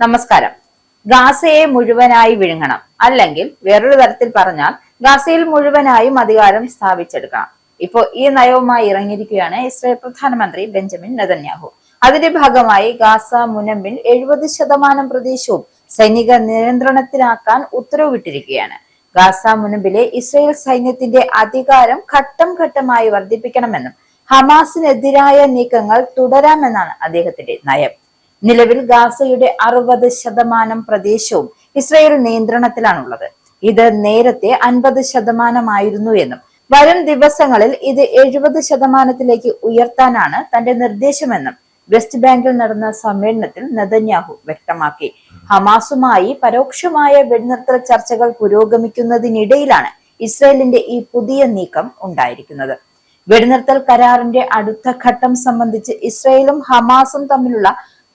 നമസ്കാരം. ഗാസയെ മുഴുവനായി വിഴുങ്ങണം, അല്ലെങ്കിൽ വേറൊരു തരത്തിൽ പറഞ്ഞാൽ ഗാസയിൽ മുഴുവനായും അധികാരം സ്ഥാപിച്ചെടുക്കണം. ഇപ്പോ ഈ നയവുമായി ഇറങ്ങിയിരിക്കുകയാണ് ഇസ്രായേൽ പ്രധാനമന്ത്രി ബെഞ്ചമിൻ നെതന്യാഹു. അതിന്റെ ഭാഗമായി ഗാസ മുനമ്പിൽ 70% പ്രദേശവും സൈനിക നിയന്ത്രണത്തിലാക്കാൻ ഉത്തരവിട്ടിരിക്കുകയാണ്. ഗാസ മുനമ്പിലെ ഇസ്രായേൽ സൈന്യത്തിന്റെ അധികാരം ഘട്ടം ഘട്ടമായി വർദ്ധിപ്പിക്കണമെന്നും ഹമാസിനെതിരായ നീക്കങ്ങൾ തുടരാമെന്നാണ് അദ്ദേഹത്തിന്റെ നയം. നിലവിൽ ഗാസയുടെ 60% പ്രദേശവും ഇസ്രായേൽ നിയന്ത്രണത്തിലാണുള്ളത്. ഇത് നേരത്തെ 50% എന്നും വരും ദിവസങ്ങളിൽ ഇത് 70% ഉയർത്താനാണ് തന്റെ നിർദ്ദേശമെന്നും വെസ്റ്റ് ബാങ്കിൽ നടന്ന സമ്മേളനത്തിൽ നെതന്യാഹു വ്യക്തമാക്കി. ഹമാസുമായി പരോക്ഷമായ വെടിനിർത്തൽ ചർച്ചകൾ പുരോഗമിക്കുന്നതിനിടയിലാണ് ഇസ്രായേലിന്റെ ഈ പുതിയ നീക്കം ഉണ്ടായിരിക്കുന്നത്. വെടിനിർത്തൽ കരാറിന്റെ അടുത്ത ഘട്ടം സംബന്ധിച്ച് ഇസ്രായേലും ഹമാസും തമ്മിലുള്ള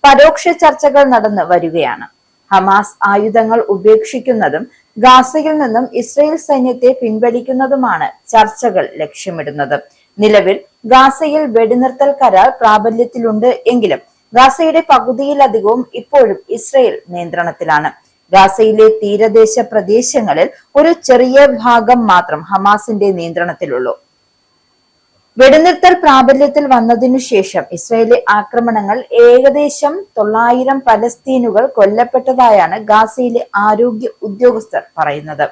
പരോക്ഷ ചർച്ചകൾ നടന്നു വരികയാണ്. ഹമാസ് ആയുധങ്ങൾ ഉപേക്ഷിക്കുന്നതും ഗാസയിൽ നിന്നും ഇസ്രായേൽ സൈന്യത്തെ പിൻവലിക്കുന്നതുമാണ് ചർച്ചകൾ ലക്ഷ്യമിടുന്നത്. നിലവിൽ ഗാസയിൽ വെടിനിർത്തൽ കരാർ പ്രാബല്യത്തിലുണ്ട് എങ്കിലും ഗാസയുടെ പകുതിയിലധികവും ഇപ്പോഴും ഇസ്രായേൽ നിയന്ത്രണത്തിലാണ്. ഗാസയിലെ തീരദേശ പ്രദേശങ്ങളിൽ ഒരു ചെറിയ ഭാഗം മാത്രം ഹമാസിന്റെ നിയന്ത്രണത്തിലുള്ളൂ. വെടിനിർത്തൽ പ്രാബല്യത്തിൽ വന്നതിനു ശേഷം ഇസ്രായേലി ആക്രമണങ്ങൾ ഏകദേശം 900 പലസ്തീനുകൾ കൊല്ലപ്പെട്ടതായാണ് ഗാസയിലെ ആരോഗ്യ ഉദ്യോഗസ്ഥർ പറയുന്നത്.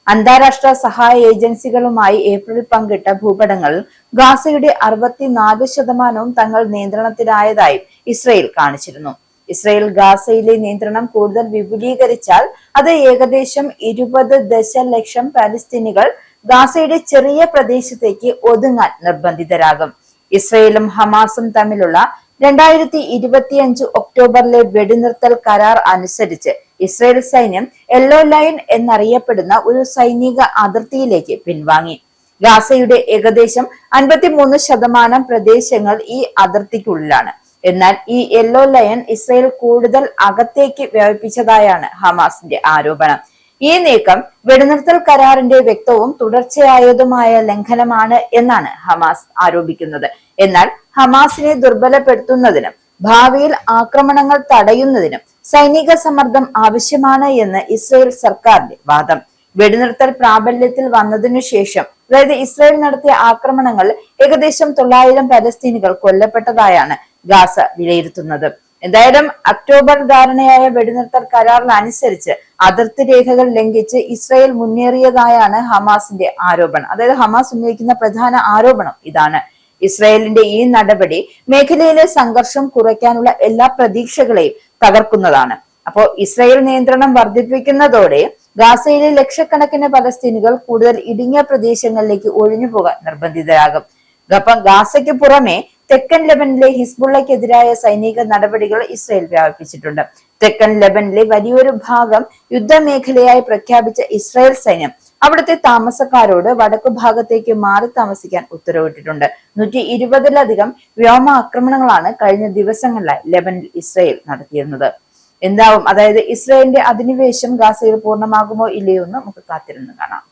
അന്താരാഷ്ട്ര സഹായ ഏജൻസികളുമായി ഏപ്രിൽ പങ്കിട്ട ഭൂപടങ്ങളിൽ ഗാസയുടെ 64% തങ്ങൾ നിയന്ത്രണത്തിലായതായും ഇസ്രായേൽ കാണിച്ചിരുന്നു. ഇസ്രായേൽ ഗാസയിലെ നിയന്ത്രണം കൂടുതൽ വിപുലീകരിച്ചാൽ അത് ഏകദേശം 20 ദശലക്ഷം പലസ്തീനികൾ ഗാസയുടെ ചെറിയ പ്രദേശത്തേക്ക് ഒതുങ്ങാൻ നിർബന്ധിതരാകും. ഇസ്രായേലും ഹമാസും തമ്മിലുള്ള 2025 ഒക്ടോബറിലെ വെടിനിർത്തൽ കരാർ അനുസരിച്ച് ഇസ്രായേൽ സൈന്യം യെല്ലോ ലൈൻ എന്നറിയപ്പെടുന്ന ഒരു സൈനിക അതിർത്തിയിലേക്ക് പിൻവാങ്ങി. ഗാസയുടെ ഏകദേശം 53% പ്രദേശങ്ങൾ ഈ അതിർത്തിക്കുള്ളിലാണ്. എന്നാൽ ഈ യെല്ലോ ലൈൻ ഇസ്രായേൽ കൂടുതൽ അകത്തേക്ക് വ്യാപിപ്പിച്ചതായാണ് ഹമാസിന്റെ ആരോപണം. ഈ നീക്കം വെടിനിർത്തൽ കരാറിന്റെ വ്യക്തവും തുടർച്ചയായതുമായ ലംഘനമാണ് എന്നാണ് ഹമാസ് ആരോപിക്കുന്നത്. എന്നാൽ ഹമാസിനെ ദുർബലപ്പെടുത്തുന്നതിനും ഭാവിയിൽ ആക്രമണങ്ങൾ തടയുന്നതിനും സൈനിക സമ്മർദ്ദം ആവശ്യമാണ് എന്ന് ഇസ്രായേൽ സർക്കാരിന്റെ വാദം. വെടിനിർത്തൽ പ്രാബല്യത്തിൽ വന്നതിനു ശേഷം, അതായത് ഇസ്രായേൽ നടത്തിയ ആക്രമണങ്ങളിൽ ഏകദേശം 900 പലസ്തീനികൾ കൊല്ലപ്പെട്ടതായാണ് ഗാസ വിലയിരുത്തുന്നത്. എന്തായാലും ഒക്ടോബർ ധാരണയായ വെടിനിർത്തൽ കരാറിനനുസരിച്ച് അതിർത്തി രേഖകൾ ലംഘിച്ച് ഇസ്രായേൽ മുന്നേറിയതായാണ് ഹമാസിന്റെ ആരോപണം. അതായത് ഹമാസ് ഉന്നയിക്കുന്ന പ്രധാന ആരോപണം ഇതാണ്. ഇസ്രായേലിന്റെ ഈ നടപടി മേഖലയിലെ സംഘർഷം കുറയ്ക്കാനുള്ള എല്ലാ പ്രതീക്ഷകളെയും തകർക്കുന്നതാണ്. അപ്പോൾ ഇസ്രായേൽ നിയന്ത്രണം വർദ്ധിപ്പിക്കുന്നതോടെ ഗാസയിലെ ലക്ഷക്കണക്കിന് പലസ്തീനുകൾ കൂടുതൽ ഇടുങ്ങിയ പ്രദേശങ്ങളിലേക്ക് ഒഴിഞ്ഞു പോകാൻ നിർബന്ധിതരാകും. അപ്പം ഗാസയ്ക്ക് പുറമെ തെക്കൻ ലെബനിലെ ഹിസ്ബുള്ളക്കെതിരായ സൈനിക നടപടികൾ ഇസ്രായേൽ വ്യാപിപ്പിച്ചിട്ടുണ്ട്. തെക്കൻ ലെബനിലെ വലിയൊരു ഭാഗം യുദ്ധമേഖലയായി പ്രഖ്യാപിച്ച ഇസ്രായേൽ സൈന്യം അവിടുത്തെ താമസക്കാരോട് വടക്കു ഭാഗത്തേക്ക് മാറി താമസിക്കാൻ ഉത്തരവിട്ടിട്ടുണ്ട്. 120-ലധികം വ്യോമ ആക്രമണങ്ങളാണ് കഴിഞ്ഞ ദിവസങ്ങളിലായി ലെബനിൽ ഇസ്രായേൽ നടത്തിയിരുന്നത്. എന്താവും, അതായത് ഇസ്രായേലിന്റെ അധിനിവേശം ഗാസയിൽ പൂർണ്ണമാകുമോ ഇല്ലയോ എന്ന് നമുക്ക് കാത്തിരുന്ന് കാണാം.